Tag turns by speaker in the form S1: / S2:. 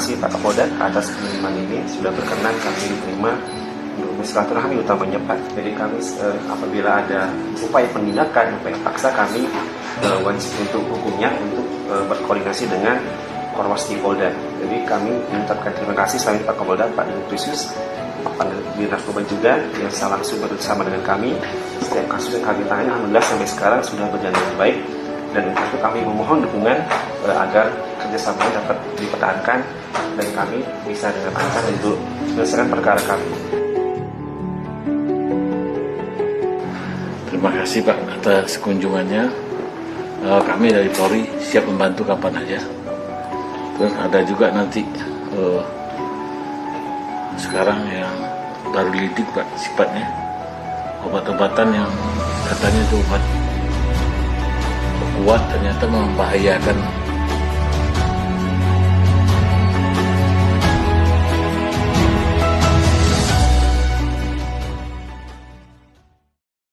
S1: kasih Pak Kapolda atas pengiriman ini, sudah berkenan kami diterima untuk bersilaturahmi utamanya Pak. Jadi kami apabila ada upaya penindakan, upaya paksa, kami wajib untuk hukumnya untuk berkoordinasi dengan Korwasti Polda. Jadi kami mengucapkan terima kasih selain Pak Kapolda, Pak Dirkrisus, Pak Dir Narkoba juga yang secara langsung bersama dengan kami. Setiap kasus yang kami tangani alhamdulillah sampai sekarang sudah berjalan dengan baik, dan untuk itu kami memohon dukungan agar kerjasama dapat dipertahankan dan kami bisa dengan lancar untuk menyelesaikan perkara kami.
S2: Terima kasih Pak atas kunjungannya. Kami dari Polri siap membantu kapan aja. Terus ada juga nanti sekarang yang baru lidik Pak sifatnya, obat-obatan yang katanya itu obat kuat ternyata membahayakan